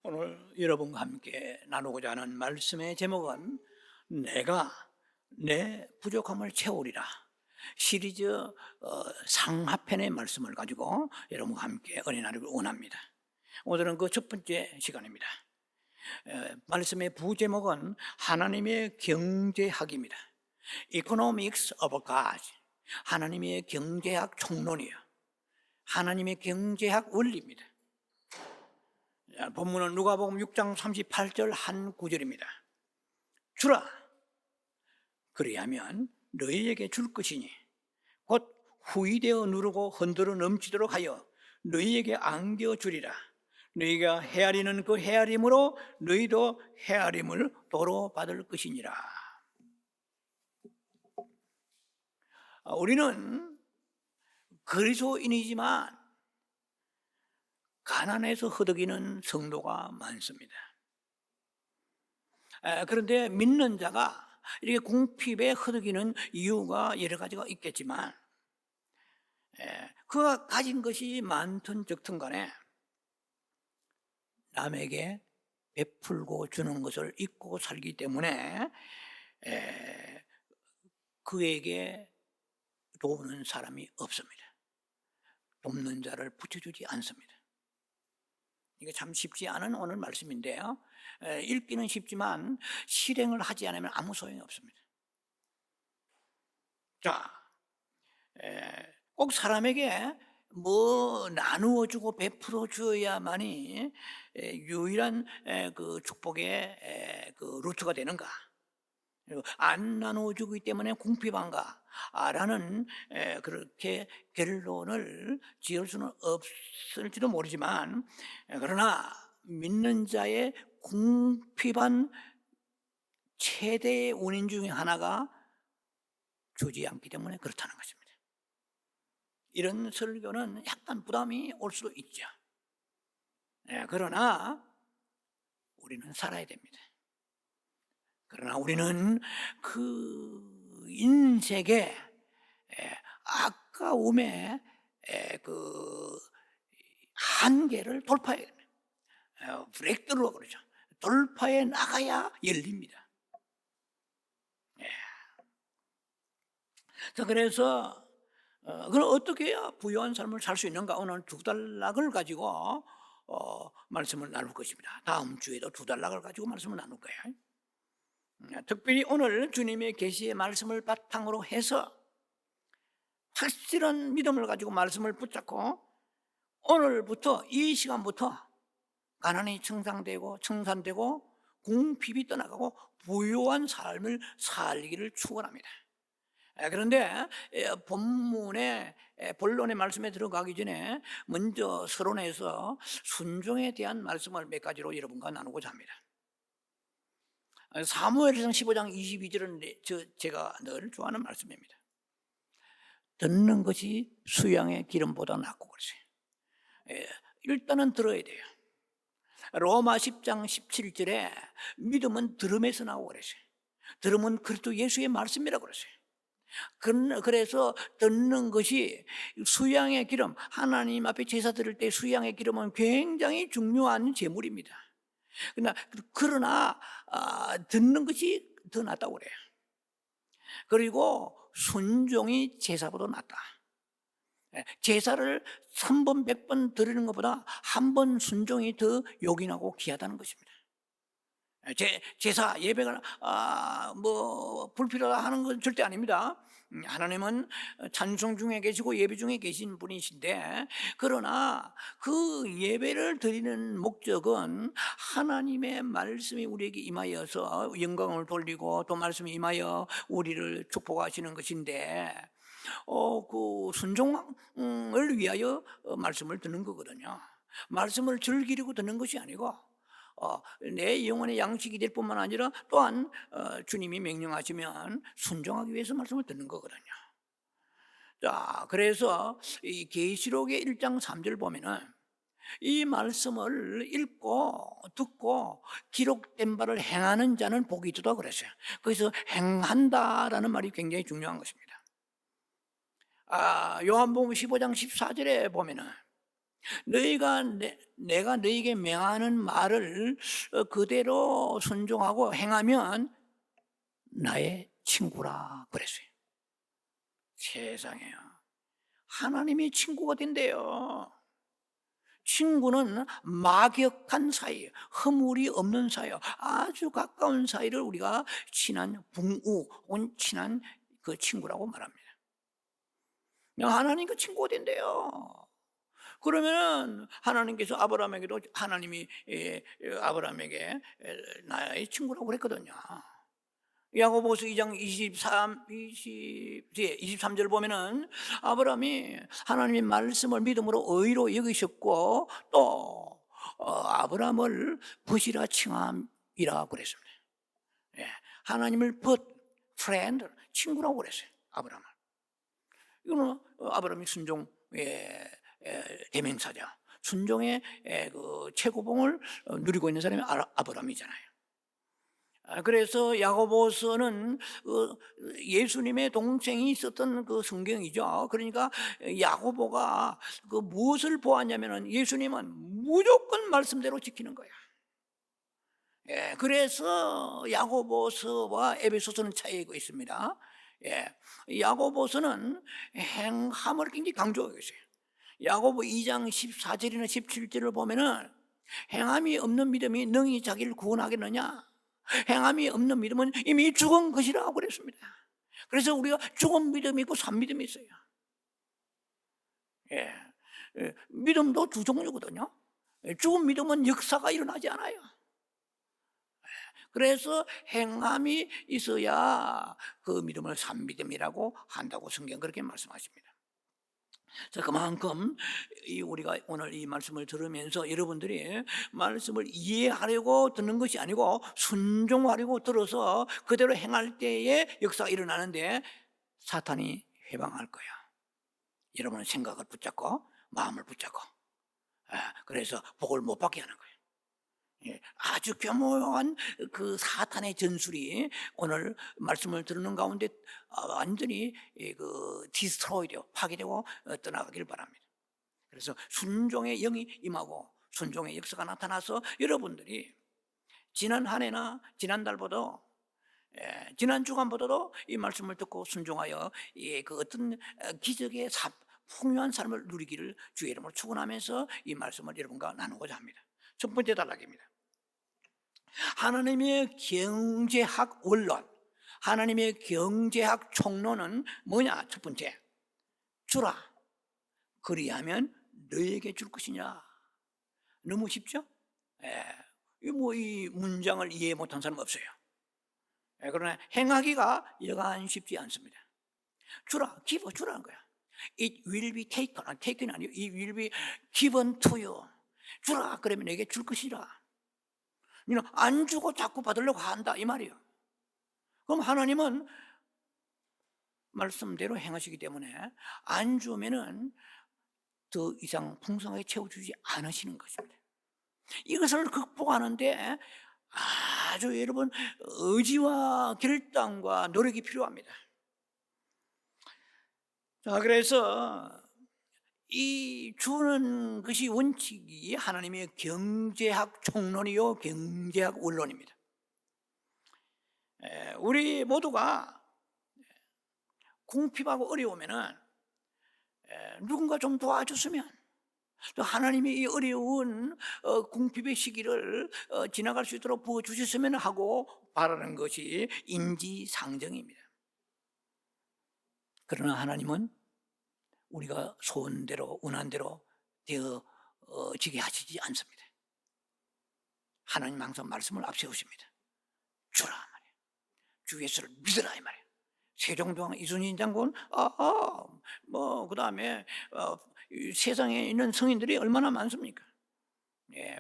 오늘 여러분과 함께 나누고자 하는 말씀의 제목은 내가 내 부족함을 채우리라 시리즈 상하편의 말씀을 가지고 여러분과 함께 은혜 나누기를 원합니다. 오늘은 그 첫 번째 시간입니다. 말씀의 부제목은 하나님의 경제학입니다. Economics of God. 하나님의 경제학 총론이에요. 하나님의 경제학 원리입니다. 본문은 누가복음 6장 38절 한 구절입니다. 주라 그리하면 너희에게 줄 것이니 곧 후이되어 누르고 흔들어 넘치도록 하여 너희에게 안겨 주리라. 너희가 헤아리는 그 헤아림으로 너희도 헤아림을 도로 받을 것이니라. 우리는 그리스도인이지만 가난해서 허덕이는 성도가 많습니다. 그런데 믿는 자가 이렇게 궁핍에 허덕이는 이유가 여러 가지가 있겠지만 그가 가진 것이 많든 적든 간에 남에게 베풀고 주는 것을 잊고 살기 때문에 그에게 도우는 사람이 없습니다. 돕는 자를 붙여주지 않습니다. 이게 참 쉽지 않은 오늘 말씀인데요. 읽기는 쉽지만 실행을 하지 않으면 아무 소용이 없습니다. 자, 꼭 사람에게 뭐 나누어 주고 베풀어 주어야만이 유일한 그 축복의 그 루트가 되는가? 그리고 안 나누어 주기 때문에 궁핍한가? 라는 그렇게 결론을 지을 수는 없을지도 모르지만 그러나 믿는 자의 궁핍한 최대의 원인 중에 하나가 주지 않기 때문에 그렇다는 것입니다. 이런 설교는 약간 부담이 올 수도 있죠. 그러나 우리는 살아야 됩니다. 그러나 우리는 그 인생의 아까움의 그 한계를 돌파해야 됩니다. 브레이크로 그러죠. 돌파해 나가야 열립니다. 자, 그래서 그럼 어떻게 해야 부유한 삶을 살 수 있는가? 오늘 두 단락을 가지고 말씀을 나눌 것입니다. 다음 주에도 두 단락을 가지고 말씀을 나눌 거예요. 특별히 오늘 주님의 계시의 말씀을 바탕으로 해서 확실한 믿음을 가지고 말씀을 붙잡고 오늘부터 이 시간부터 가난이 청산되고 궁핍이 떠나가고 부유한 삶을 살기를 축원합니다. 그런데 본문의 본론의 말씀에 들어가기 전에 먼저 서론에서 순종에 대한 말씀을 몇 가지로 여러분과 나누고자 합니다. 사무엘상 15장 22절은 제가 늘 좋아하는 말씀입니다. 듣는 것이 수양의 기름보다 낫고 그러세요. 일단은 들어야 돼요. 로마 10장 17절에 믿음은 들음에서 나오고 그러세요. 들음은 그리스도 예수의 말씀이라고 그러세요. 그래서 듣는 것이 수양의 기름, 하나님 앞에 제사 드릴 때 수양의 기름은 굉장히 중요한 제물입니다. 그러나 듣는 것이 더 낫다고 그래요. 그리고 순종이 제사보다 낫다. 제사를 1000번 100번 드리는 것보다 한 번 순종이 더 요긴하고 귀하다는 것입니다. 제사 예배가 뭐 불필요하다 하는 건 절대 아닙니다. 하나님은 찬송 중에 계시고 예배 중에 계신 분이신데 그러나 그 예배를 드리는 목적은 하나님의 말씀이 우리에게 임하여서 영광을 돌리고 또 말씀이 임하여 우리를 축복하시는 것인데 그 순종을 위하여 말씀을 듣는 거거든요. 말씀을 즐기려고 듣는 것이 아니고 내 영혼의 양식이 될 뿐만 아니라 또한 주님이 명령하시면 순종하기 위해서 말씀을 듣는 거거든요. 자, 그래서 이 계시록의 1장 3절 보면은 이 말씀을 읽고 듣고 기록된 바를 행하는 자는 복이 있다 그랬어요. 그래서 행한다라는 말이 굉장히 중요한 것입니다. 요한복음 15장 14절에 보면은 너희가 내가 너희에게 명하는 말을 그대로 순종하고 행하면 나의 친구라 그랬어요. 세상에요. 하나님이 친구가 된대요. 친구는 막역한 사이예요. 허물이 없는 사이예요. 아주 가까운 사이를 우리가 친한 붕우 혹은 친한 그 친구라고 말합니다. 하나님과 친구가 된대요. 그러면은 하나님께서 아브라함에게도 하나님이 아브라함에게 나의 친구라고 그랬거든요. 야고보서 2장 23절 보면은 아브라함이 하나님의 말씀을 믿음으로 의로 여기셨고 또 아브라함을 벗이라 칭함이라 그랬습니다. 예, 하나님을 벗 friend 친구라고 그랬어요. 아브라함을. 이거는 아브라함이 순종의 대명사자, 순종의 그 최고봉을 누리고 있는 사람이 아브라함이잖아요. 그래서 야고보서는 예수님의 동생이 있었던 그 성경이죠. 그러니까 야고보가 그 무엇을 보았냐면은 예수님은 무조건 말씀대로 지키는 거야. 예, 그래서 야고보서와 에베소서는 차이가 있습니다. 예, 야고보서는 행함을 굉장히 강조하고 있어요. 야고보 2장 14절이나 17절을 보면은 행함이 없는 믿음이 능히 자기를 구원하겠느냐? 행함이 없는 믿음은 이미 죽은 것이라고 그랬습니다. 그래서 우리가 죽은 믿음이 있고 산 믿음이 있어요. 예. 믿음도 두 종류거든요. 죽은 믿음은 역사가 일어나지 않아요. 그래서 행함이 있어야 그 믿음을 산 믿음이라고 한다고 성경 그렇게 말씀하십니다. 자, 그만큼 우리가 오늘 이 말씀을 들으면서 여러분들이 말씀을 이해하려고 듣는 것이 아니고 순종하려고 들어서 그대로 행할 때에 역사가 일어나는데 사탄이 해방할 거야. 여러분의 생각을 붙잡고 마음을 붙잡고 그래서 복을 못 받게 하는 거예요. 아주 교묘한 그 사탄의 전술이 오늘 말씀을 듣는 가운데 완전히 그 디스트로이되고 파괴되고 떠나가길 바랍니다. 그래서 순종의 영이 임하고 순종의 역사가 나타나서 여러분들이 지난 한 해나 지난달보다 지난 주간보다도 이 말씀을 듣고 순종하여 그 어떤 기적의 풍요한 삶을 누리기를 주의 이름으로 축원하면서 이 말씀을 여러분과 나누고자 합니다. 첫 번째 단락입니다. 하나님의 경제학 원론, 하나님의 경제학 총론은 뭐냐? 첫 번째, 주라 그리하면 너에게 줄 것이냐. 너무 쉽죠? 이 문장을 이해 못한 사람 없어요. 그러나 행하기가 여간 쉽지 않습니다. 주라, give 주라는 거야. It will be taken, taken 아니요. It will be given to you. 주라 그러면 내게 줄 것이라. 안 주고 자꾸 받으려고 한다 이 말이에요. 그럼 하나님은 말씀대로 행하시기 때문에 안 주면은 더 이상 풍성하게 채워주지 않으시는 것입니다. 이것을 극복하는데 아주 여러분 의지와 결단과 노력이 필요합니다. 자, 그래서 이 주는 것이 원칙이 하나님의 경제학 총론이요 경제학 원론입니다. 우리 모두가 궁핍하고 어려우면은 누군가 좀 도와줬으면 또 하나님이 이 어려운 궁핍의 시기를 지나갈 수 있도록 부어주셨으면 하고 바라는 것이 인지상정입니다. 그러나 하나님은 우리가 소원대로 원한대로 되어지게 하시지 않습니다. 하나님 항상 말씀을 앞세우십니다. 주라 말이에요. 주 예수를 믿으라 이 말이에요. 세종대왕 이순신 장군 그 다음에 세상에 있는 성인들이 얼마나 많습니까?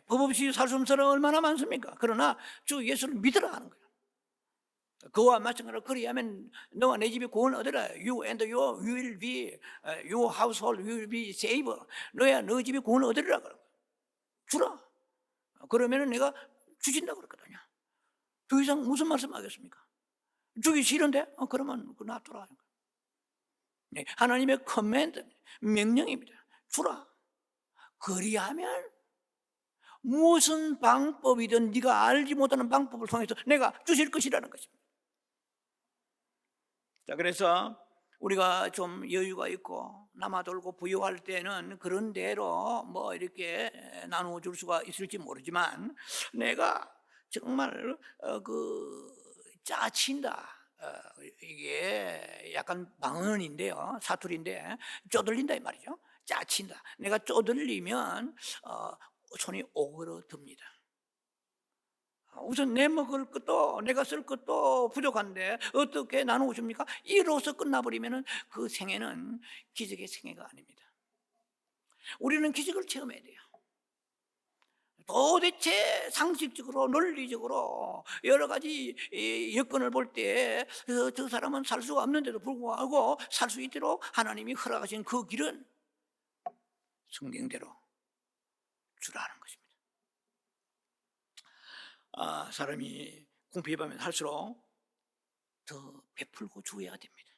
법 없이 살 수 없는 사람이 얼마나 많습니까? 그러나 주 예수를 믿으라 하는 거예요. 그와 마찬가지로 그리하면 너와 내 집이 구원 얻으라. You and your will be, your household will be saved. 너야 너 집이 구원 얻으리라 그런 거야. 주라. 그러면은 내가 주신다 그랬거든요. 더 이상 무슨 말씀하겠습니까? 주기 싫은데? 그러면 놔둬라. 하나님의 커맨드, 명령입니다. 주라. 그리하면 무슨 방법이든 네가 알지 못하는 방법을 통해서 내가 주실 것이라는 것입니다. 자, 그래서 우리가 좀 여유가 있고 남아돌고 부유할 때는 그런 대로 뭐 이렇게 나누어 줄 수가 있을지 모르지만, 내가 정말 짜친다, 이게 약간 방언인데요, 사투리인데 쪼들린다 이 말이죠. 짜친다. 내가 쪼들리면 손이 오그러듭니다. 우선 내 먹을 것도 내가 쓸 것도 부족한데 어떻게 나누어줍니까? 이로써 끝나버리면 그 생애는 기적의 생애가 아닙니다. 우리는 기적을 체험해야 돼요. 도대체 상식적으로 논리적으로 여러 가지 여건을 볼 때 저 사람은 살 수가 없는데도 불구하고 살 수 있도록 하나님이 허락하신 그 길은 성경대로 주라는 것입니다. 사람이 궁핍하면 할수록 더 베풀고 주어야 됩니다.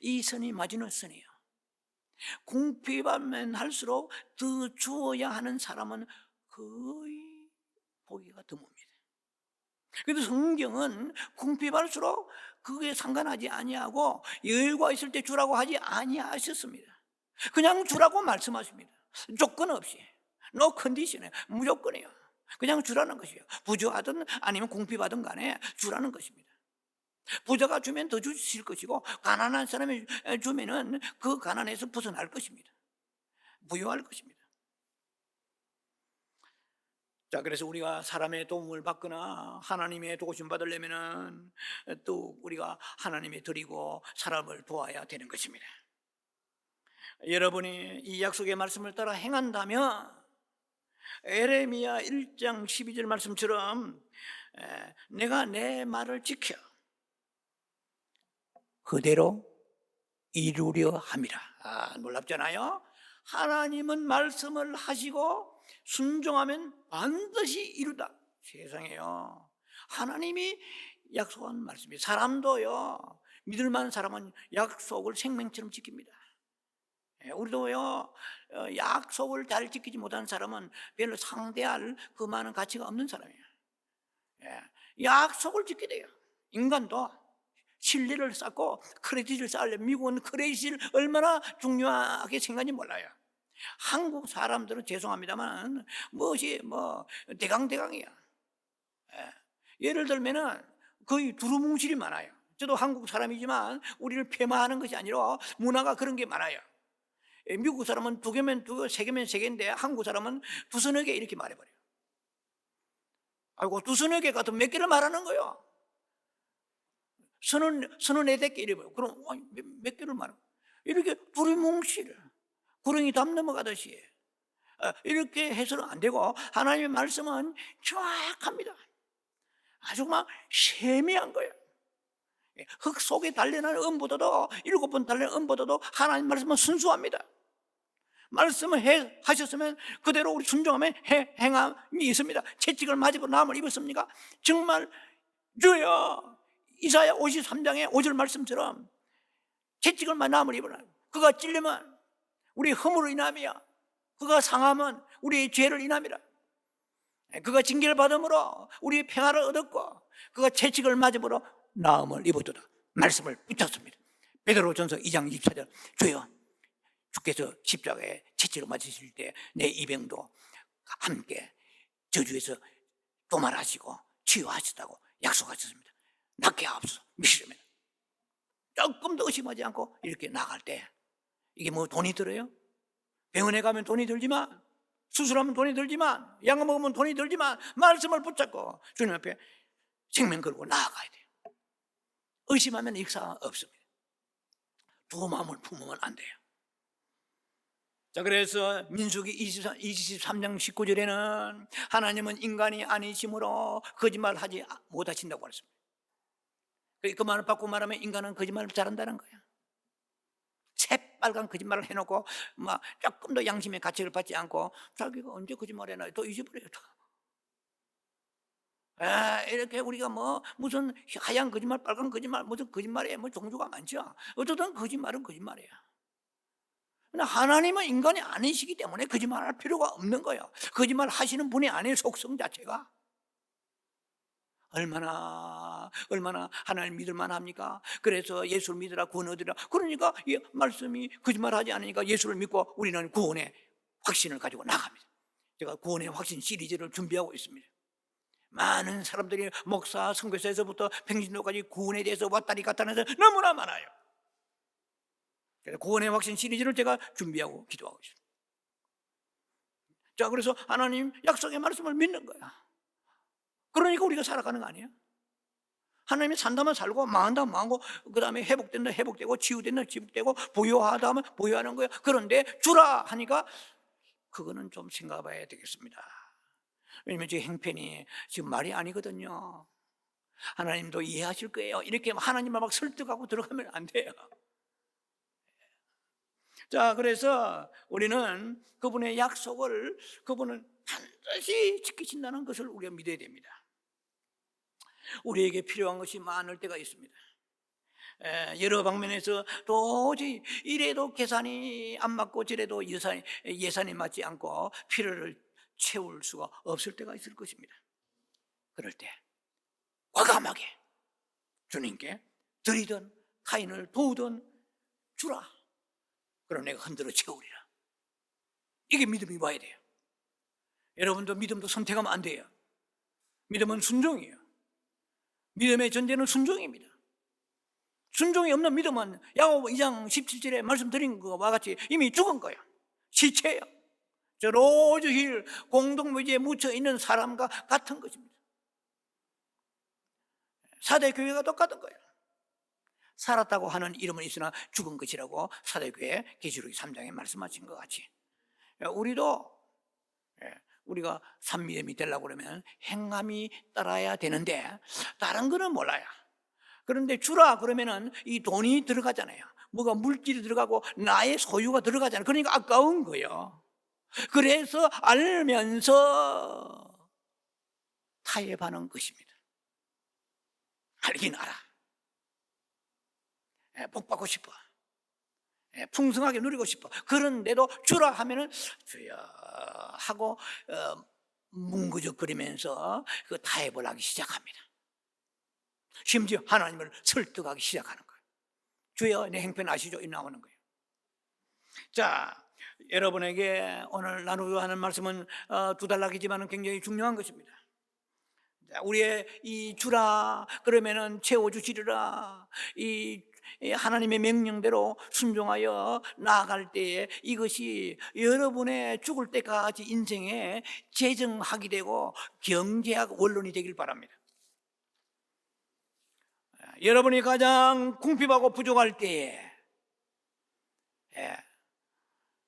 이 선이 마지노 선이에요. 궁핍하면 할수록 더 주어야 하는 사람은 거의 보기가 드뭅니다. 그래도 성경은 궁핍할수록 그게 상관하지 아니하고 여유가 있을 때 주라고 하지 아니하셨습니다. 그냥 주라고 말씀하십니다. 조건 없이, 노 컨디션에, 무조건이에요. 그냥 주라는 것이에요. 부주하든 아니면 궁핍하든 간에 주라는 것입니다. 부자가 주면 더 주실 것이고 가난한 사람이 주면은 그 가난에서 벗어날 것입니다. 부유할 것입니다. 자, 그래서 우리가 사람의 도움을 받거나 하나님의 도우심 받으려면은 또 우리가 하나님이 드리고 사람을 도와야 되는 것입니다. 여러분이 이 약속의 말씀을 따라 행한다면 에레미야 1장 12절 말씀처럼 내가 내 말을 지켜 그대로 이루려 함이라. 놀랍잖아요. 하나님은 말씀을 하시고 순종하면 반드시 이루다. 세상에요, 하나님이 약속한 말씀이, 사람도요, 믿을 만한 사람은 약속을 생명처럼 지킵니다. 우리도요, 약속을 잘 지키지 못하는 사람은 별로 상대할 그 많은 가치가 없는 사람이에요. 약속을 지켜야 돼요. 인간도 신뢰를 쌓고 크레딧을 쌓으려면, 미국은 크레딧을 얼마나 중요하게 생각하는지 몰라요. 한국 사람들은 죄송합니다만 무엇이 대강대강이야. 예를 들면은 거의 두루뭉실이 많아요. 저도 한국 사람이지만 우리를 폄하하는 것이 아니라 문화가 그런 게 많아요. 미국 사람은 두 개면 두 개, 세 개면 세 개인데 한국 사람은 두서너 개 이렇게 말해버려요. 아이고, 두서너 개 같은 몇 개를 말하는 거예요. 서너 네댓 개 이래버려요. 그럼 몇 개를 말하고 이렇게 두루뭉실, 구렁이 담 넘어가듯이 이렇게 해서는 안 되고, 하나님의 말씀은 정확합니다. 아주 막 세미한 거예요. 흙 속에 단련하는 은보다도, 7번 단련하는 은보다도 하나님 말씀은 순수합니다. 말씀을 하셨으면 그대로 우리 순종하면 행함이 있습니다. 채찍을 맞으고 나무를 입었습니까? 정말 주여, 이사야 53장의 5절 말씀처럼 채찍을 맞고 나무를 입으라. 그가 찔리면 우리 허물로 인함이야. 그가 상함은 우리의 죄를 인함이라. 그가 징계를 받음으로 우리의 평화를 얻었고 그가 채찍을 맞음으로 나음을 입었도다. 말씀을 붙였습니다. 베드로전서 2장 24절, 주여, 주께서 십자가에 채찍을 맞으실 때 내 이병도 함께 저주에서 도말하시고 치유하셨다고 약속하셨습니다. 낫게 하옵소서. 믿으시면 조금 더 의심하지 않고 이렇게 나갈 때, 이게 뭐 돈이 들어요? 병원에 가면 돈이 들지만, 수술하면 돈이 들지만, 약 먹으면 돈이 들지만, 말씀을 붙잡고 주님 앞에 생명 걸고 나아가야 돼요. 의심하면 역사 없습니다. 두 마음을 품으면 안 돼요. 자, 그래서 민수기 23장 19절에는 하나님은 인간이 아니심으로 거짓말하지 못하신다고 했습니다. 그 말을 바꾸고 말하면 인간은 거짓말을 잘한다는 거예요. 새빨간 거짓말을 해놓고 막 조금 더 양심의 가책을 받지 않고 자기가 언제 거짓말해나 또 잊어버려요. 이렇게 우리가 무슨 하얀 거짓말, 빨간 거짓말, 무슨 거짓말에 종류가 많죠. 어쨌든 거짓말은 거짓말이에요. 그러나 하나님은 인간이 아니시기 때문에 거짓말할 필요가 없는 거예요. 거짓말 하시는 분이 아니에요. 속성 자체가. 얼마나 하나님 믿을만 합니까? 그래서 예수를 믿으라 구원 얻으라. 그러니까 이 말씀이 거짓말하지 않으니까 예수를 믿고 우리는 구원의 확신을 가지고 나갑니다. 제가 구원의 확신 시리즈를 준비하고 있습니다. 많은 사람들이 목사, 선교사에서부터 평신도까지 구원에 대해서 왔다리 갔다리 해서 너무나 많아요. 그래서 구원의 확신 시리즈를 제가 준비하고 기도하고 있습니다. 자, 그래서 하나님 약속의 말씀을 믿는 거야. 그러니까 우리가 살아가는 거 아니에요? 하나님이 산다면 살고 망한다면 망하고 그 다음에 회복된다 회복되고 치유된다 치유되고 보유하다 하면 보유하는 거예요. 그런데 주라 하니까 그거는 좀 생각해 봐야 되겠습니다. 왜냐면 제 행편이 지금 말이 아니거든요. 하나님도 이해하실 거예요. 이렇게 하나님을 막 설득하고 들어가면 안 돼요. 자, 그래서 우리는 그분의 약속을 그분은 반드시 지키신다는 것을 우리가 믿어야 됩니다. 우리에게 필요한 것이 많을 때가 있습니다. 여러 방면에서 도저히 이래도 계산이 안 맞고 저래도 예산이 맞지 않고 필요를 채울 수가 없을 때가 있을 것입니다. 그럴 때 과감하게 주님께 드리든 타인을 도우든 주라. 그럼 내가 흔들어 채우리라. 이게 믿음이 와야 돼요. 여러분도 믿음도 선택하면 안 돼요. 믿음은 순종이에요. 믿음의 전제는 순종입니다. 순종이 없는 믿음은 야고보 2장 17절에 말씀드린 것과 같이 이미 죽은 거예요. 시체예요. 저 로즈힐 공동묘지에 묻혀있는 사람과 같은 것입니다. 사대교회가 똑같은 거예요. 살았다고 하는 이름은 있으나 죽은 것이라고 사대교회 계시록 3장에 말씀하신 것 같이 우리도 우리가 산미됨이 되려고 그러면 행함이 따라야 되는데 다른 거는 몰라요. 그런데 주라 그러면은 이 돈이 들어가잖아요. 뭐가 물질이 들어가고 나의 소유가 들어가잖아요. 그러니까 아까운 거예요. 그래서 알면서 타협하는 것입니다. 알긴 알아. 복 받고 싶어. 풍성하게 누리고 싶어. 그런데도 주라 하면은 주여 하고 뭉그적거리면서 그 타협을 하기 시작합니다. 심지어 하나님을 설득하기 시작하는 거예요. 주여 내 행편 아시죠? 이 나오는 거예요. 자, 여러분에게 오늘 나누려 하는 말씀은 두 단락이지만 굉장히 중요한 것입니다. 우리의 이 주라 그러면은 채워주시리라 이 하나님의 명령대로 순종하여 나아갈 때에 이것이 여러분의 죽을 때까지 인생에 재정학이 되고 경제학 원론이 되길 바랍니다. 여러분이 가장 궁핍하고 부족할 때에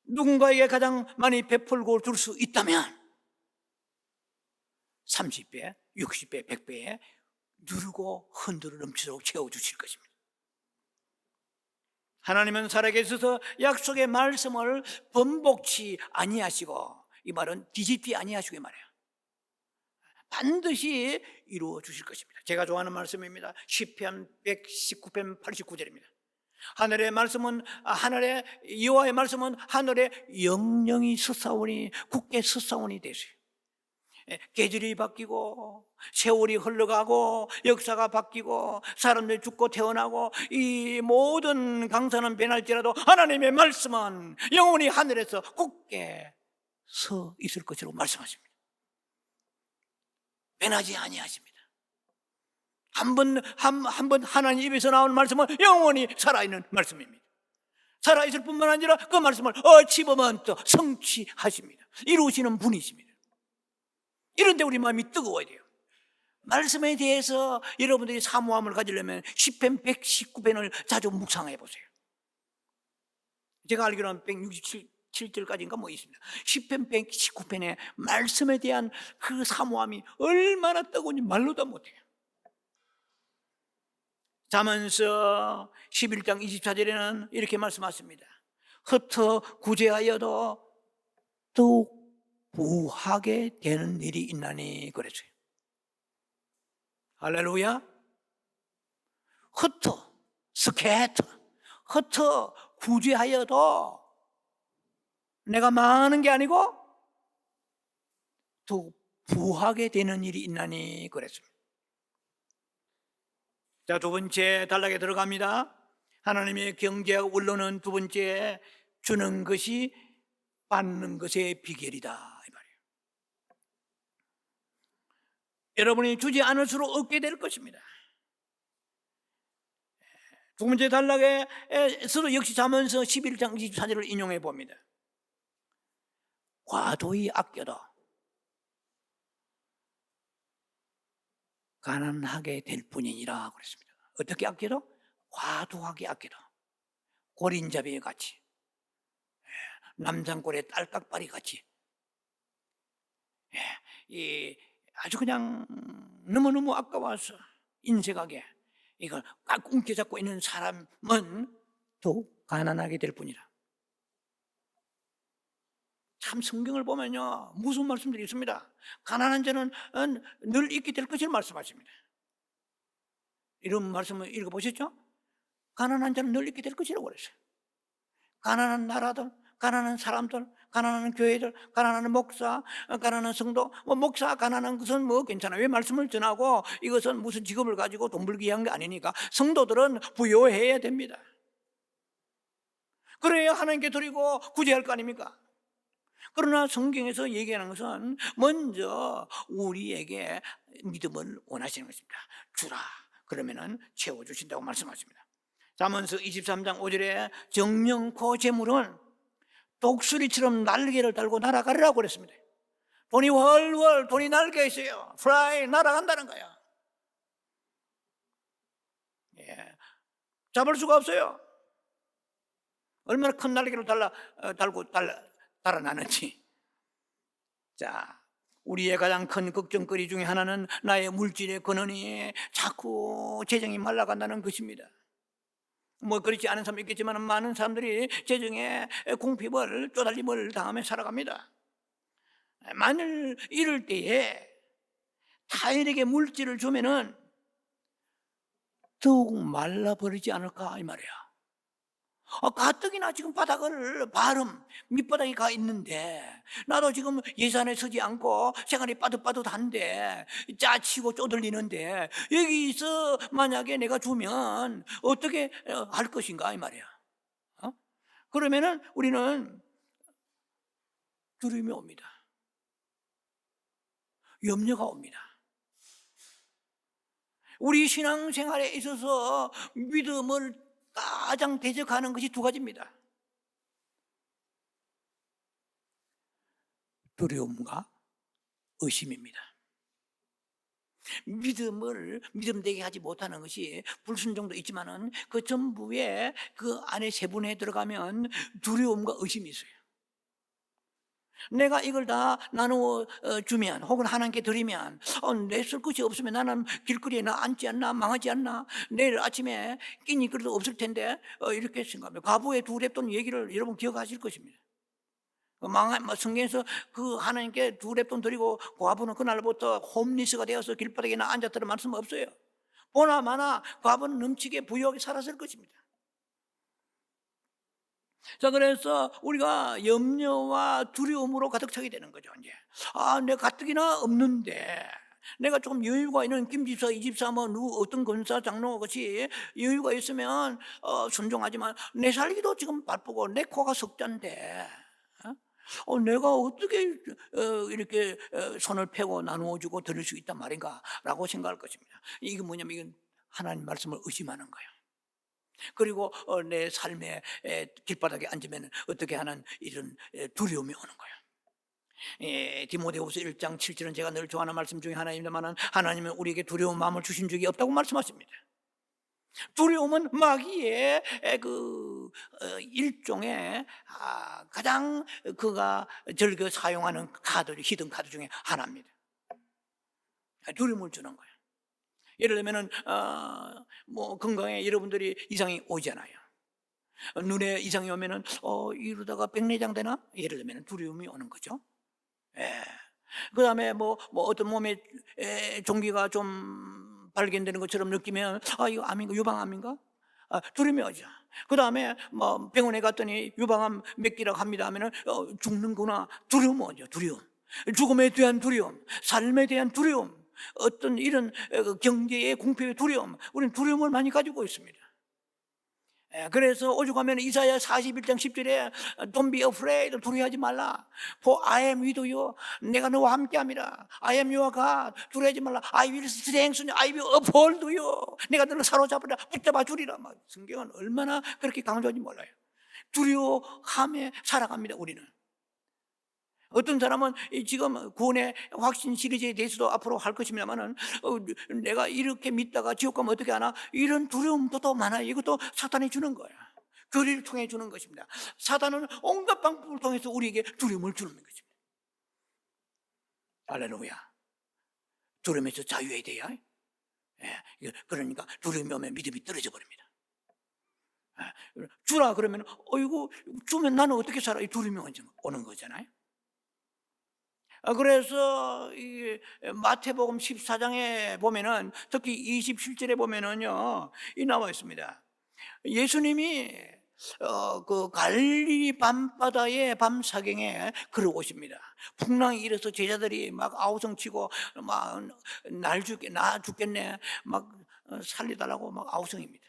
누군가에게 가장 많이 베풀고 줄 수 있다면 30배, 60배, 100배에 누르고 흔들어 넘치도록 채워주실 것입니다. 하나님은 살아계셔서 약속의 말씀을 번복치 아니하시고 이 말은 뒤집지 아니하시고 말이에요. 반드시 이루어 주실 것입니다. 제가 좋아하는 말씀입니다. 시편 119편 89절입니다. 하늘의 말씀은 하늘의 여호와의 말씀은 하늘에 영영이 솟아오니 굳게 솟아오니 되세요. 계절이 바뀌고 세월이 흘러가고 역사가 바뀌고 사람들이 죽고 태어나고 이 모든 강산은 변할지라도 하나님의 말씀은 영원히 하늘에서 굳게 서 있을 것이라고 말씀하십니다. 변하지 아니하십니다. 한 번 하나님 입에서 나오는 말씀은 영원히 살아있는 말씀입니다. 살아있을 뿐만 아니라 그 말씀을 어찌보면 또 성취하십니다. 이루시는 분이십니다. 이런데 우리 마음이 뜨거워야 돼요. 말씀에 대해서 여러분들이 사모함을 가지려면 시편 119편을 자주 묵상해 보세요. 제가 알기로는 167절까지인가 뭐 있습니다. 시편 119편에 말씀에 대한 그 사모함이 얼마나 뜨거운지 말로도 못해요. 잠언서 11장 24절에는 이렇게 말씀하십니다. 흩어 구제하여도 더욱 부하게 되는 일이 있나니 그랬어요. 할렐루야. 흩어 스케트 흩어 구제하여도 내가 망하는 게 아니고 더욱 부하게 되는 일이 있나니 그랬습니다. 자, 두 번째 단락에 들어갑니다. 하나님의 경제학 원론은 두 번째, 주는 것이 받는 것의 비결이다 이 말이에요. 여러분이 주지 않을수록 얻게 될 것입니다. 두 번째 단락에서도 역시 잠언서 11장 24절을 인용해 봅니다. 과도히 아껴도 가난하게 될 뿐이니라 그랬습니다. 어떻게 아껴도? 과도하게 아껴도 고린자비에 같이, 남산골의 딸깍바리 같이, 이 아주 그냥 너무너무 아까워서 인색하게 이걸 꽉 움켜잡고 있는 사람은 더욱 가난하게 될 뿐이라. 참 성경을 보면요 무슨 말씀들이 있습니다. 가난한 자는 늘 있게 될 것을 말씀하십니다. 이런 말씀을 읽어보셨죠? 가난한 자는 늘 있게 될 것이라고 그랬어요. 가난한 나라들, 가난한 사람들, 가난한 교회들, 가난한 목사, 가난한 성도, 목사 가난한 것은 괜찮아요. 왜 말씀을 전하고 이것은 무슨 직업을 가지고 돈 벌기 위한 게 아니니까. 성도들은 부요해야 됩니다. 그래야 하나님께 드리고 구제할 거 아닙니까? 그러나 성경에서 얘기하는 것은 먼저 우리에게 믿음을 원하시는 것입니다. 주라 그러면은 채워주신다고 말씀하십니다. 잠언서 23장 5절에 정령코 재물은 독수리처럼 날개를 달고 날아가리라고 그랬습니다. 돈이 훨훨, 돈이 날개가 있어요. 프라이 날아간다는 거야. 잡을 수가 없어요. 얼마나 큰 날개를 달고 달아나는지. 자, 우리의 가장 큰 걱정거리 중에 하나는 나의 물질의 근원이 자꾸 재정이 말라간다는 것입니다. 그렇지 않은 사람도 있겠지만 많은 사람들이 재정에 공핍을, 쪼달림을 당하며 살아갑니다. 만일 이럴 때에 타인에게 물질을 주면은 더욱 말라버리지 않을까 이 말이야. 가뜩이나 지금 바름 밑바닥에 가 있는데 나도 지금 예산에 서지 않고 생활이 빠듯빠듯한데 짜치고 쪼들리는데 여기서 만약에 내가 주면 어떻게 할 것인가 이 말이야. 그러면은 우리는 두려움이 옵니다. 염려가 옵니다. 우리 신앙생활에 있어서 믿음을 가장 대적하는 것이 두 가지입니다. 두려움과 의심입니다. 믿음되게 하지 못하는 것이 불순종도 있지만은 그 전부에 그 안에 세분에 들어가면 두려움과 의심이 있어요. 내가 이걸 다 나누어 주면 혹은 하나님께 드리면 내 쓸 것이 없으면 나는 길거리에 나 앉지 않나 망하지 않나 내일 아침에 끼니 그래도 없을 텐데 이렇게 생각합니다. 과부의 두 렙돈 얘기를 여러분 기억하실 것입니다. 성경에서 그 하나님께 두 렙돈 드리고 과부는 그날부터 홈리스가 되어서 길바닥에 나 앉았다는 말씀 없어요. 보나마나 과부는 넘치게 부유하게 살았을 것입니다. 자, 그래서 우리가 염려와 두려움으로 가득 차게 되는 거죠. 이제 내가 가뜩이나 없는데 내가 조금 여유가 있는 김집사, 이집사, 어떤 권사, 장로 같이 여유가 있으면 순종하지만 내 살기도 지금 바쁘고 내 코가 석잔데 내가 어떻게 이렇게 손을 펴고 나누어주고 드릴 수 있단 말인가 라고 생각할 것입니다. 이게 뭐냐면 이건 하나님 말씀을 의심하는 거예요. 그리고 내 삶의 길바닥에 앉으면 어떻게 하는 이런 두려움이 오는 거예요. 디모데후서 1장 7절은 제가 늘 좋아하는 말씀 중에 하나입니다만 하나님은 우리에게 두려운 마음을 주신 적이 없다고 말씀하십니다. 두려움은 마귀의 그 일종의 가장 그가 즐겨 사용하는 히든 카드 중에 하나입니다. 두려움을 주는 거예요. 예를 들면은 건강에 여러분들이 이상이 오잖아요. 눈에 이상이 오면은 이러다가 백내장 되나? 예를 들면 두려움이 오는 거죠. 그다음에 어떤 몸에 종기가 좀 발견되는 것처럼 느끼면 이거 암인가 유방암인가? 두려움이 오죠. 그 다음에 뭐 병원에 갔더니 유방암 몇 기라고 합니다 하면은 죽는구나. 두려움 뭐죠? 두려움. 죽음에 대한 두려움, 삶에 대한 두려움, 어떤 이런 경제의 공포의 두려움, 우리는 두려움을 많이 가지고 있습니다. 그래서 오죽하면 이사야 41장 10절에 Don't be afraid, 두려워하지 말라. For I am with you. 내가 너와 함께함이라. I am your God. 두려워하지 말라. I will strengthen you. I will uphold you. 내가 너를 사로잡으라. 붙잡아 주리라. 성경은 얼마나 그렇게 강조하지 몰라요. 두려워함에 살아갑니다, 우리는. 어떤 사람은 지금 구원의 확신 시리즈에 대해서도 앞으로 할 것입니다만은 내가 이렇게 믿다가 지옥 가면 어떻게 하나, 이런 두려움도 또 많아요. 이것도 사탄이 주는 거예요. 교리를 통해 주는 것입니다. 사탄은 온갖 방법을 통해서 우리에게 두려움을 주는 것입니다. 할렐루야. 두려움에서 자유해야 돼요. 그러니까 두려움이 오면 믿음이 떨어져 버립니다. 주라 그러면 어이구 주면 나는 어떻게 살아? 이 두려움이 오는 거잖아요. 그래서 이 마태복음 14장에 보면은 특히 27절에 보면은요, 이 나와 있습니다. 예수님이 그 갈릴리 밤바다의 밤사경에 걸어오십니다. 풍랑이 일어서 제자들이 막 아우성치고 막 나 죽겠네 막 살려달라고 막 아우성입니다.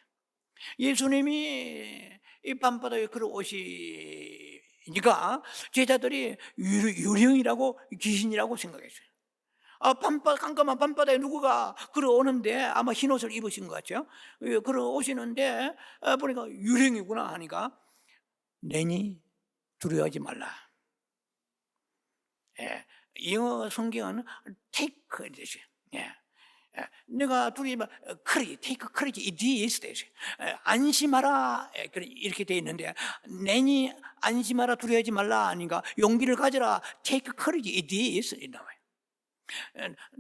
예수님이 이 밤바다에 걸어오시니까 제자들이 유령이라고 귀신이라고 생각했어요. 깜깜한 밤바다에 누구가 걸어오는데 아마 흰옷을 입으신 것 같죠. 걸어오시는데 보니까 유령이구나 하니까 내니 두려워하지 말라. 영어 성경은 take 이렇게. 내가 두려워하지 말라. take courage. it is. 안심하라 이렇게 돼 있는데 내니 안심하라 두려워하지 말라 하니까 용기를 가져라. take courage. it is 나와요.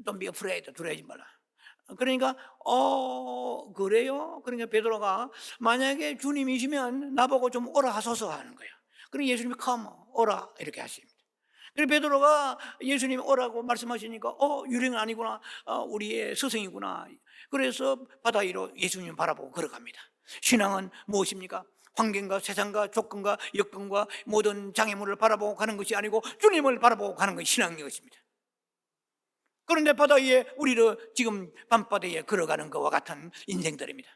Don't be afraid. 두려워하지 말라. 그러니까 그래요? 그러니까 베드로가 만약에 주님이시면 나보고 좀 오라 하소서 하는 거예요. 그러니까 예수님이 come 오라 이렇게 하십니다. 그래서 베드로가 예수님이 오라고 말씀하시니까 유령은 아니구나, 우리의 스승이구나. 그래서 바다 위로 예수님 바라보고 걸어갑니다. 신앙은 무엇입니까? 환경과 세상과 조건과 여건과 모든 장애물을 바라보고 가는 것이 아니고 주님을 바라보고 가는 것이 신앙인 것입니다. 그런데 바다 위에 우리를 지금 밤바다에 걸어가는 것과 같은 인생들입니다.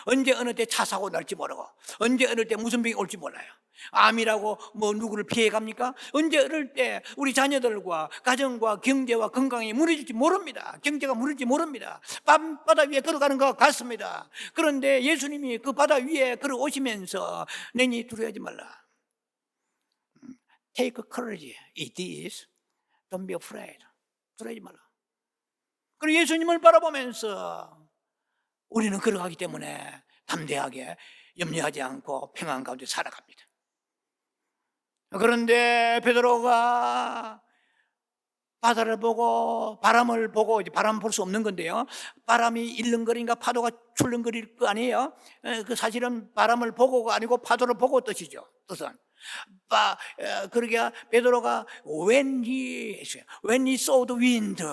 언제 어느 때 차 사고 날지 모르고 언제 어느 때 무슨 병이 올지 몰라요. 암이라고 뭐 누구를 피해 갑니까? 언제 어느 때 우리 자녀들과 가정과 경제와 건강이 무너질지 모릅니다. 경제가 무너질지 모릅니다. 밤바다 위에 걸어가는 것 같습니다. 그런데 예수님이 그 바다 위에 걸어오시면서 내니 두려워하지 말라. Take courage. It is. Don't be afraid. 두려워하지 말라. 그리고 예수님을 바라보면서 우리는 걸어가기 때문에 담대하게 염려하지 않고 평안 가운데 살아갑니다. 그런데 베드로가 바다를 보고 바람을 보고, 이제 바람 볼 수 없는 건데요, 바람이 일렁거리니까 파도가 출렁거릴 거 아니에요. 그 사실은 바람을 보고가 아니고 파도를 보고 뜻이죠. 뜻은 그러게 베드로가 when he saw the wind,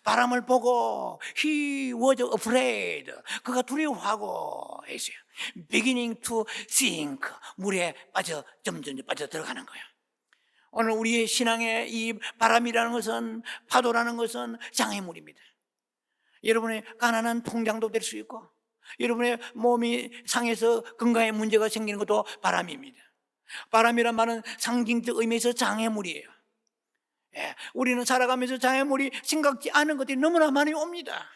바람을 보고 he was afraid, 그가 두려워하고 했어요. beginning to sink, 물에 점점 빠져 들어가는 거예요. 오늘 우리의 신앙의 이 바람이라는 것은, 파도라는 것은 장애물입니다. 여러분의 가난한 통장도 될 수 있고 여러분의 몸이 상해서 건강에 문제가 생기는 것도 바람입니다. 바람이란 말은 상징적 의미에서 장애물이에요. 우리는 살아가면서 장애물이 생각지 않은 것들이 너무나 많이 옵니다.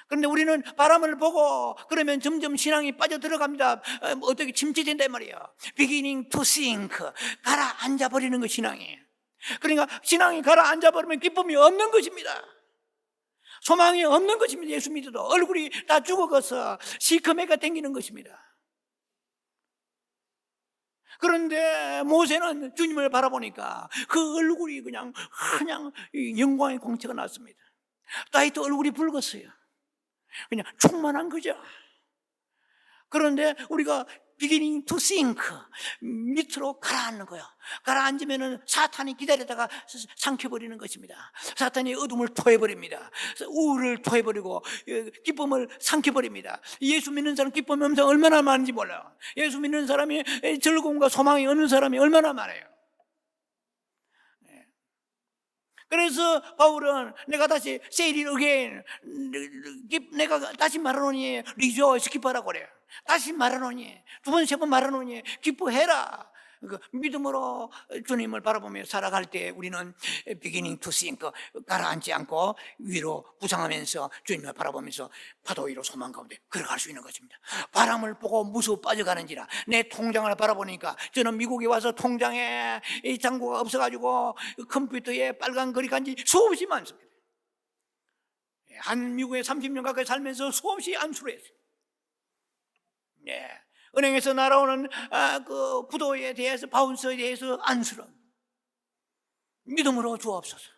그런데 우리는 바람을 보고 그러면 점점 신앙이 빠져들어갑니다. 어떻게 침체된단 말이에요. beginning to sink, 가라앉아 버리는 것 신앙이에요. 그러니까 신앙이 가라앉아 버리면 기쁨이 없는 것입니다. 소망이 없는 것입니다. 예수 믿어도 얼굴이 다 죽어가서 시커매가 땡기는 것입니다. 그런데 모세는 주님을 바라보니까 그 얼굴이 그냥 영광의 광채가 났습니다. 다윗도 얼굴이 붉었어요. 그냥 충만한 거죠. 그런데 우리가 beginning to sink, 밑으로 가라앉는 거예요. 가라앉으면은 사탄이 기다리다가 삼켜버리는 것입니다. 사탄이 어둠을 토해버립니다. 우울을 토해버리고 기쁨을 삼켜버립니다. 예수 믿는 사람 기쁨이 엄청 얼마나 많은지 몰라요. 예수 믿는 사람이 즐거움과 소망이 없는 사람이 얼마나 많아요. 그래서 바울은 내가 다시 say it again, 내가 다시 말하노니 rejoice, 기뻐하라고 그래요. 다시 말하노니, 두 번, 세 번 말하노니 기뻐해라. 믿음으로 주님을 바라보며 살아갈 때 우리는 beginning to sink, 가라앉지 않고 위로 부상하면서 주님을 바라보면서 파도 위로 소망 가운데 걸어갈 수 있는 것입니다. 바람을 보고 무서워 빠져가는지라. 내 통장을 바라보니까, 저는 미국에 와서 통장에 이 잔고가 없어가지고 컴퓨터에 빨간 글이 간지 수없이 많습니다. 한 미국에 30년 가까이 살면서 수없이 안수를 했어요. 네. 은행에서 날아오는 그 부도에 대해서, 바운스에 대해서 안쓰러움, 믿음으로 주옵소서.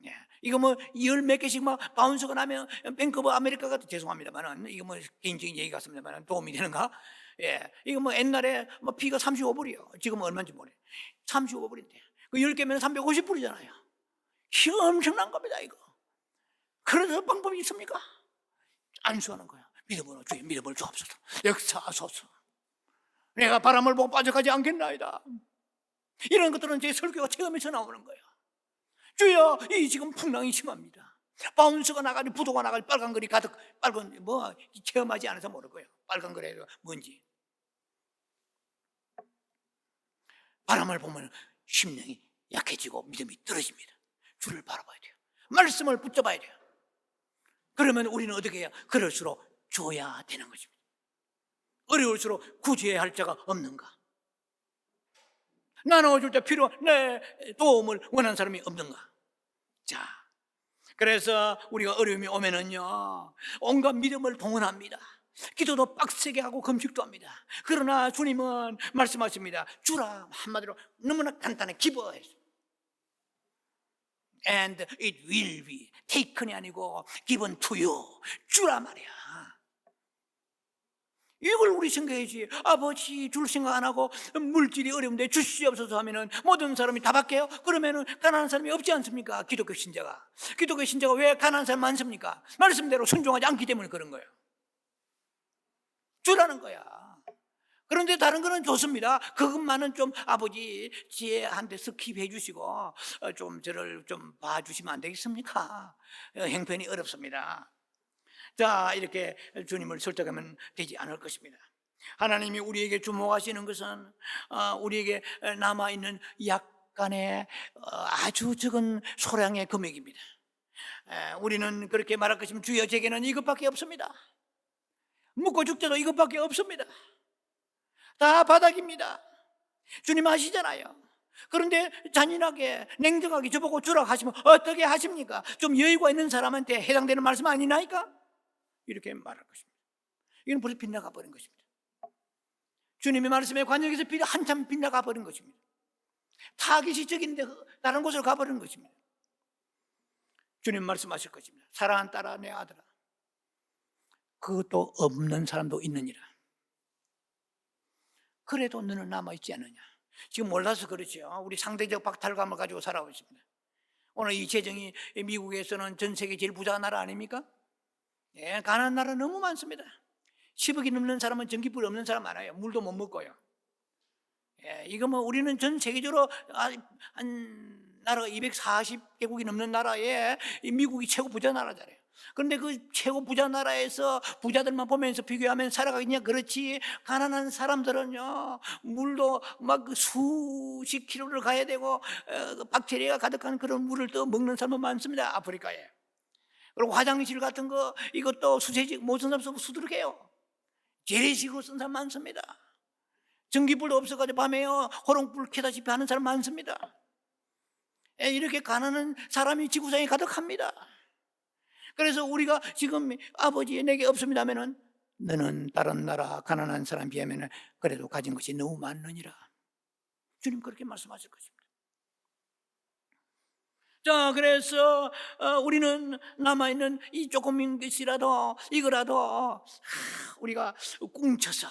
예, 이거 뭐 열 몇 개씩 막 바운스가 나면 뱅크 오브 아메리카가, 죄송합니다만은 이거 뭐 개인적인 얘기 같습니다만 도움이 되는가? 예, 이거 뭐 옛날에 뭐 피가 35불이요. 지금 얼마인지 모르. 35불인데 그 10개면 350불이잖아요. 이거 엄청난 겁니다. 이거. 그래서 방법이 있습니까? 안수하는 거야. 믿음으로 주의 믿음을 주옵소서. 역사하소서. 내가 바람을 보고 빠져가지 않겠나이다. 이런 것들은 제 설교가 체험에서 나오는 거예요. 주여, 이 지금 풍랑이 심합니다. 바운스가 나가니 부도가 나가니 빨간 글이 가득, 빨간 뭐 체험하지 않아서 모를 거예요. 빨간 글에 뭔지. 바람을 보면 심령이 약해지고 믿음이 떨어집니다. 주를 바라봐야 돼요. 말씀을 붙잡아야 돼요. 그러면 우리는 어떻게 해요? 그럴수록 줘야 되는 것입니다. 어려울수록 구제해야 할 자가 없는가? 나눠줄 때 필요한 내 도움을 원하는 사람이 없는가? 자, 그래서 우리가 어려움이 오면은요, 온갖 믿음을 동원합니다. 기도도 빡세게 하고 금식도 합니다. 그러나 주님은 말씀하십니다. 주라, 한마디로 너무나 간단해. 기뻐해서. And it will be taken이 아니고 given to you. 주라 말이야. 이걸 우리 생각해야지. 아버지 줄 생각 안 하고 물질이 어려운데 주시옵소서 하면은 모든 사람이 다 받게요? 그러면은 가난한 사람이 없지 않습니까? 기독교 신자가 왜 가난한 사람 많습니까? 말씀대로 순종하지 않기 때문에 그런 거예요. 주라는 거야. 그런데 다른 거는 좋습니다. 그것만은 좀 아버지 지혜한테 스킵해 주시고 좀 저를 좀 봐주시면 안 되겠습니까? 형편이 어렵습니다. 자, 이렇게 주님을 설득하면 되지 않을 것입니다. 하나님이 우리에게 주목하시는 것은 우리에게 남아있는 약간의 아주 적은 소량의 금액입니다. 우리는 그렇게 말할 것이면 주여 제게는 이것밖에 없습니다. 묻고 죽자도 이것밖에 없습니다. 다 바닥입니다. 주님 아시잖아요. 그런데 잔인하게 냉정하게 저보고 주라고 하시면 어떻게 하십니까? 좀 여유가 있는 사람한테 해당되는 말씀 아니나이까? 이렇게 말할 것입니다. 이건 벌써 빗나가 버린 것입니다. 주님의 말씀에 관역에서 한참 빗나가 버린 것입니다. 타깃이적인데 다른 곳으로 가버린 것입니다. 주님 말씀하실 것입니다. 사랑하는 딸아, 내 아들아, 그것도 없는 사람도 있느니라. 그래도 너는 남아있지 않느냐. 지금 몰라서 그렇죠. 우리 상대적 박탈감을 가지고 살아오고 있습니다. 오늘 이 재정이 미국에서는 전 세계 제일 부자 나라 아닙니까? 예, 가난한 나라 너무 많습니다. 10억이 넘는 사람은 전기불 없는 사람 많아요. 물도 못 먹고요. 예, 이거 뭐 우리는 전 세계적으로 한 나라가 240개국이 넘는 나라에 미국이 최고 부자 나라잖아요. 그런데 그 최고 부자 나라에서 부자들만 보면서 비교하면 살아가겠냐? 그렇지. 가난한 사람들은요, 물도 막 수십 킬로를 가야 되고 박테리아가 가득한 그런 물을 또 먹는 사람은 많습니다. 아프리카에. 그리고 화장실 같은 거 이것도 수세식 못 쓴 사람 쓰고 수두룩해요. 재래식으로 쓴 사람 많습니다. 전기불도 없어가지고 밤에요 호롱불 켜다시피 하는 사람 많습니다. 이렇게 가난한 사람이 지구상에 가득합니다. 그래서 우리가 지금 아버지 내게 없습니다 하면은 너는 다른 나라 가난한 사람 비하면은 그래도 가진 것이 너무 많느니라. 주님 그렇게 말씀하실 것입니다. 자, 그래서 우리는 남아있는 이 조금인 것이라도 이거라도 우리가 꿍쳐서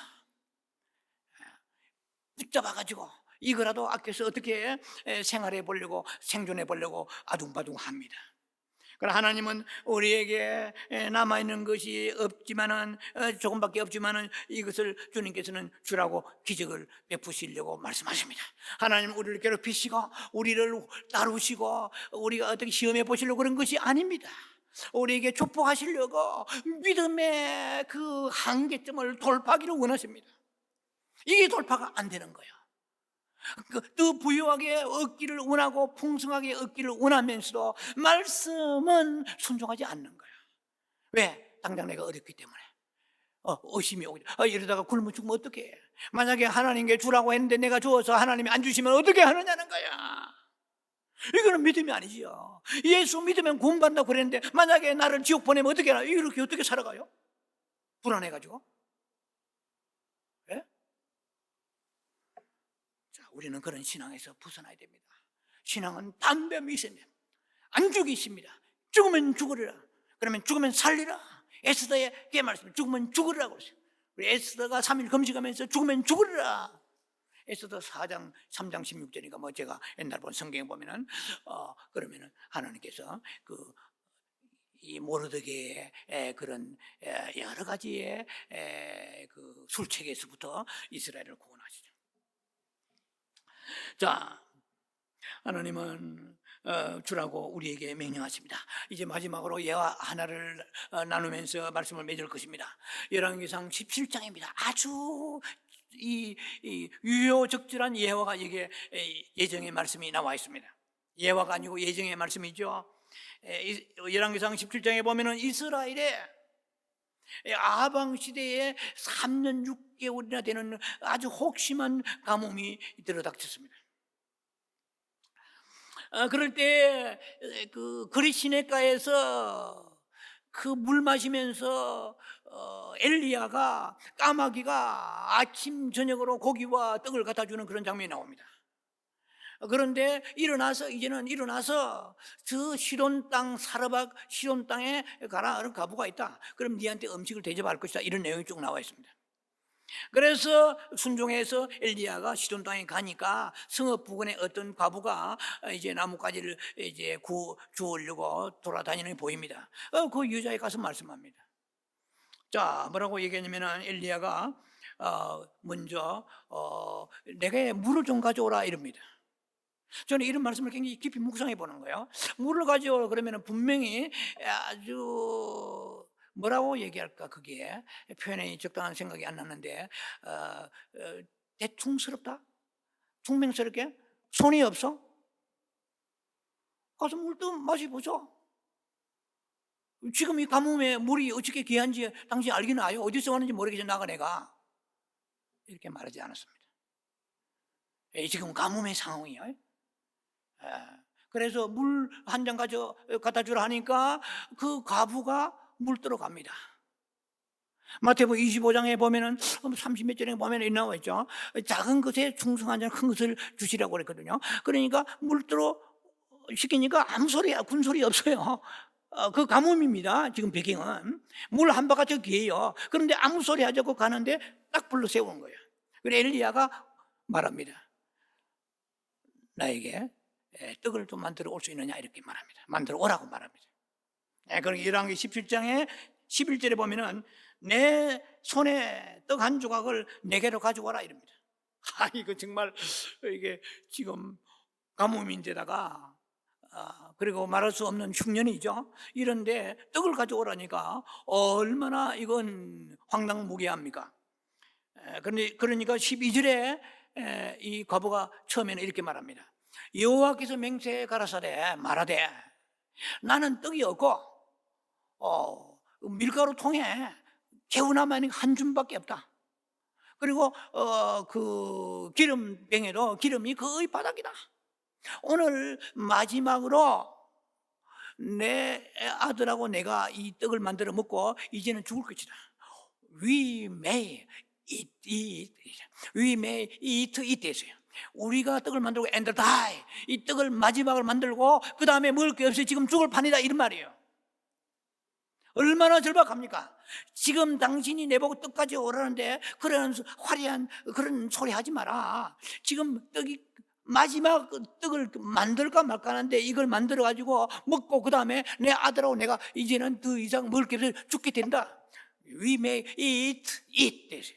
붙잡아가지고 이거라도 아껴서 어떻게 생활해 보려고, 생존해 보려고 아둥바둥합니다. 그러나 하나님은 우리에게 남아있는 것이 없지만은, 조금밖에 없지만은 이것을 주님께서는 주라고 기적을 베푸시려고 말씀하십니다. 하나님은 우리를 괴롭히시고 우리를 다루시고 우리가 어떻게 시험해 보시려고 그런 것이 아닙니다. 우리에게 축복하시려고 믿음의 그 한계점을 돌파하기를 원하십니다. 이게 돌파가 안 되는 거예요. 더 부유하게 얻기를 원하고 풍성하게 얻기를 원하면서도 말씀은 순종하지 않는 거예요. 왜? 당장 내가 어렵기 때문에. 의심이 오기. 이러다가 굶어 죽으면 어떡해? 만약에 하나님께 주라고 했는데 내가 주어서 하나님이 안 주시면 어떻게 하느냐는 거야. 이거는 믿음이 아니지요. 예수 믿으면 구원받는다고 그랬는데 만약에 나를 지옥 보내면 어떻게 하나? 이렇게 어떻게 살아가요? 불안해가지고. 예? 우리는 그런 신앙에서 벗어나야 됩니다. 신앙은 담대함이 있어야 됩니다. 안 죽이십니다. 죽으면 죽으리라. 그러면 죽으면 살리라. 에스더에게 말씀, 죽으면 죽으리라고 그랬어요. 우리 에스더가 3일 금식하면서 죽으면 죽으리라. 에스더 4장 3장 16절이니까 뭐 제가 옛날 본 성경에 보면은 그러면은 하나님께서 이 모르드게의 그런 여러 가지의 그 술책에서부터 이스라엘을 구원하시죠. 자, 하나님은 주라고 우리에게 명령하십니다. 이제 마지막으로 예화 하나를 나누면서 말씀을 맺을 것입니다. 열왕기상 17장입니다. 아주 이 유효적절한 예화가 이게 예정의 말씀이 나와 있습니다. 예화가 아니고 예정의 말씀이죠. 열왕기상 17장에 보면은 이스라엘의 아방 시대에 3년 6개월이나 되는 아주 혹심한 가뭄이 들어닥쳤습니다. 그럴 때 그 그릿 시냇가에서 그 물 마시면서 엘리야가 까마귀가 아침 저녁으로 고기와 떡을 갖다 주는 그런 장면이 나옵니다. 그런데 이제는 일어나서 저 시돈 땅 사르밧 시돈 땅에 가라. 그런 과부가 있다. 그럼 니한테 음식을 대접할 것이다. 이런 내용이 쭉 나와 있습니다. 그래서 순종해서 엘리야가 시돈 땅에 가니까 성읍 부근에 어떤 과부가 이제 나뭇가지를 이제 주우려고 돌아다니는 게 보입니다. 그 여자에 가서 말씀합니다. 자, 뭐라고 얘기했냐면은 엘리야가 먼저 내게 물을 좀 가져오라 이럽니다. 저는 이런 말씀을 굉장히 깊이 묵상해 보는 거예요. 물을 가져오라 그러면 분명히 아주 뭐라고 얘기할까, 그게 표현이 적당한 생각이 안 나는데 대충스럽다? 퉁명스럽게? 손이 없어? 가서 물 좀 마셔보죠. 지금 이 가뭄에 물이 어떻게 귀한지 당신 알기는 아요? 어디서 왔는지 모르겠지 나가 내가. 이렇게 말하지 않았습니다. 지금 가뭄의 상황이에요. 그래서 물 한 잔 갖다 주라 하니까 그 과부가 물 뜨러 갑니다. 마태복음 25장에 보면은 30몇 절에 보면 나와 있죠. 작은 것에 충성한 자는 큰 것을 주시라고 그랬거든요. 그러니까 물 뜨러 시키니까 아무 소리야, 군소리 없어요. 그 가뭄입니다. 지금 배경은 물 한 바가지 귀해요. 그런데 아무 소리 하지 않고 가는데 딱 불러 세우는 거예요. 그래서 엘리야가 말합니다. 나에게 떡을 좀 만들어 올 수 있느냐 이렇게 말합니다. 만들어 오라고 말합니다. 그럼 열왕기 17장에 11절에 보면은 내 손에 떡 한 조각을 내게로 가져와라 이럽니다. 이거 정말 이게 지금 가뭄인데다가 그리고 말할 수 없는 흉년이죠. 이런데 떡을 가져오라니까 얼마나 이건 황당무계합니까? 그러니까 12절에 이 과부가 처음에는 이렇게 말합니다. 여호와께서 맹세해 가라사대 말하되 나는 떡이 없고 밀가루 통에 개운하면 한 줌밖에 없다. 그리고 그 기름병에도 기름이 거의 바닥이다. 오늘 마지막으로 내 아들하고 내가 이 떡을 만들어 먹고 이제는 죽을 것이다. We may eat. We may eat 했어요. 우리가 떡을 만들고 and die. 이 떡을 마지막을 만들고 그 다음에 먹을 게 없어요. 지금 죽을 판이다 이런 말이에요. 얼마나 절박합니까? 지금 당신이 내보고 떡까지 오라는데 그런 화려한 그런 소리 하지 마라. 지금 떡이 마지막 떡을 만들까 말까 하는데 이걸 만들어 가지고 먹고 그 다음에 내 아들하고 내가 이제는 더 이상 먹을 게 없어 죽게 된다. We may eat this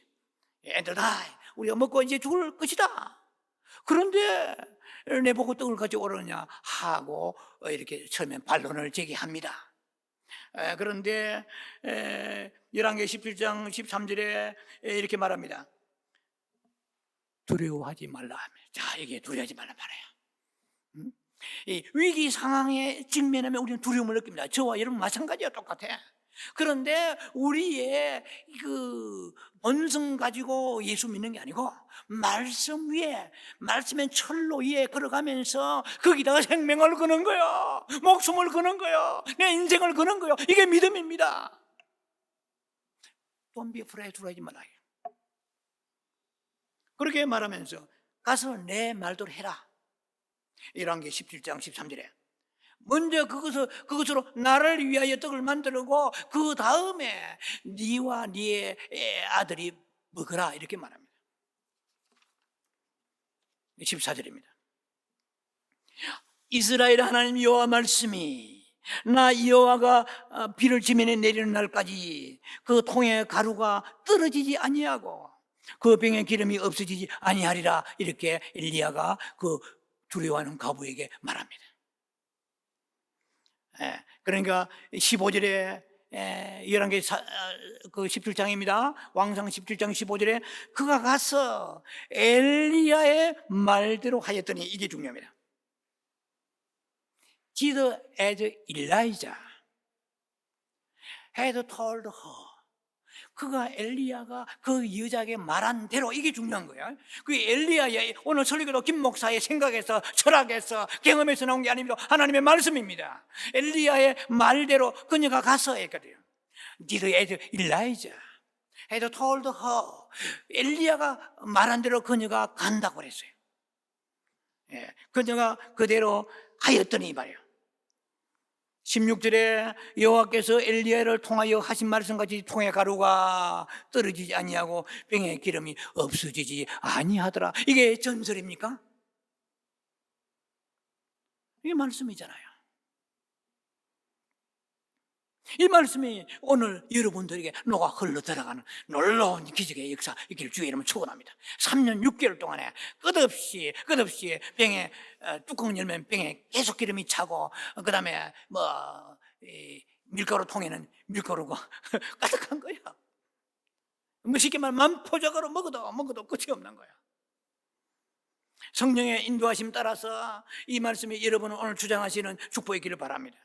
and die. 우리가 먹고 이제 죽을 것이다. 그런데 내보고 떡을 가지고 오느냐 하고 이렇게 처음에 반론을 제기합니다. 그런데 열왕기 17장 13절에 이렇게 말합니다. 두려워하지 말라 하며. 자, 이게 두려워하지 말라 말이에요. 이 위기 상황에 직면하면 우리는 두려움을 느낍니다. 저와 여러분 마찬가지야, 똑같아. 그런데 우리의 그 본성 가지고 예수 믿는 게 아니고 말씀 위에, 말씀의 철로 위에 걸어가면서 거기다가 생명을 거는 거예요. 목숨을 거는 거예요. 내 인생을 거는 거예요. 이게 믿음입니다. Don't be afraid, 두려워하지 말라. 그렇게 말하면서 가서 내 말대로 해라. 열왕기 17장 13절에 먼저 그것으로 나를 위하여 떡을 만들고 그 다음에 네와 네의 아들이 먹으라 이렇게 말합니다. 14절입니다. 이스라엘 하나님 여호와 말씀이 나 여호와가 비를 지면에 내리는 날까지 그 통에 가루가 떨어지지 아니하고 그 병에 기름이 없어지지 아니하리라 이렇게 엘리야가 그 두려워하는 과부에게 말합니다. 그러니까 15절에 열왕기 그 17장입니다. 왕상 17장 15절에 그가 가서 엘리야의 말대로 하였더니 이게 중요합니다. Did as Elijah had told her. 그가 엘리야가 그 여자에게 말한 대로 이게 중요한 거예요. 그 엘리야의 오늘 설교도 김 목사의 생각에서 철학에서 경험에서 나온 게 아닙니다. 하나님의 말씀입니다. 엘리야의 말대로 그녀가 가서 했거든요. Did as Elijah had told her. 엘리야가 말한 대로 그녀가 간다고 그랬어요. 그녀가 그대로 하였더니 말이에요. 16절에 여호와께서 엘리야를 통하여 하신 말씀같이 통에 가루가 떨어지지 아니하고 병에 기름이 없어지지 아니하더라. 이게 전설입니까? 이게 말씀이잖아요. 이 말씀이 오늘 여러분들에게 녹아 흘러 들어가는 놀라운 기적의 역사 있기를 주의 이름으로 축원합니다. 3년 6개월 동안에 끝없이 병에 뚜껑 열면 병에 계속 기름이 차고 그 다음에 밀가루 통에는 밀가루가 가득한 거야. 쉽게 말하면 만포적으로 먹어도 끝이 없는 거야. 성령의 인도하심 따라서 이 말씀이 여러분은 오늘 주장하시는 축복이기를 바랍니다.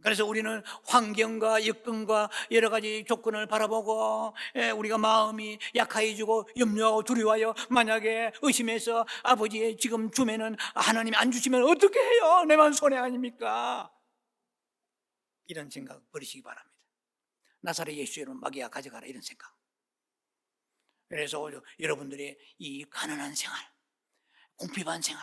그래서 우리는 환경과 여건과 여러 가지 조건을 바라보고 우리가 마음이 약해지고 염려하고 두려워하여 만약에 의심해서 아버지의 지금 주면은 하나님이 안 주시면 어떻게 해요? 내만 손해 아닙니까? 이런 생각 버리시기 바랍니다. 나사렛 예수 이름 마귀야 가져가라 이런 생각. 그래서 여러분들의 이 가난한 생활, 궁핍한 생활,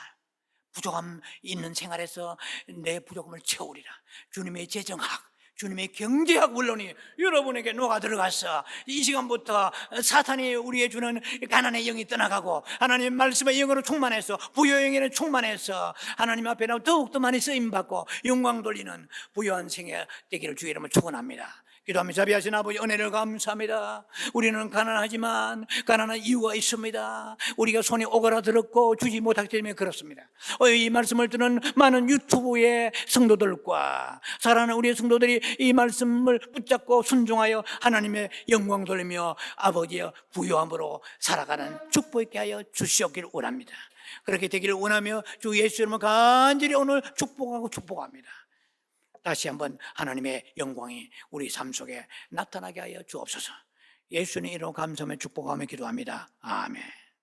부족함 있는 생활에서 내 부족함을 채우리라. 주님의 재정학, 주님의 경제학 원론이 여러분에게 녹아 들어가서 이 시간부터 사탄이 우리에 주는 가난의 영이 떠나가고 하나님 말씀의 영으로 충만해서 부요의 영에 충만해서 하나님 앞에 더욱더 많이 쓰임받고 영광 돌리는 부요한 생애 되기를 주의 이름으로 축원합니다. 기도하며 자비하신 아버지 은혜를 감사합니다. 우리는 가난하지만 가난한 이유가 있습니다. 우리가 손이 오그라들었고 주지 못하기 때문에 그렇습니다. 이 말씀을 듣는 많은 유튜브의 성도들과 사랑하는 우리의 성도들이 이 말씀을 붙잡고 순종하여 하나님의 영광 돌리며 아버지의 부요함으로 살아가는 축복 있게 하여 주시옵기를 원합니다. 그렇게 되기를 원하며 주 예수 이름으로 간절히 오늘 축복합니다. 다시 한번 하나님의 영광이 우리 삶 속에 나타나게 하여 주옵소서. 예수님 이름으로 감사하며 축복하며 기도합니다. 아멘.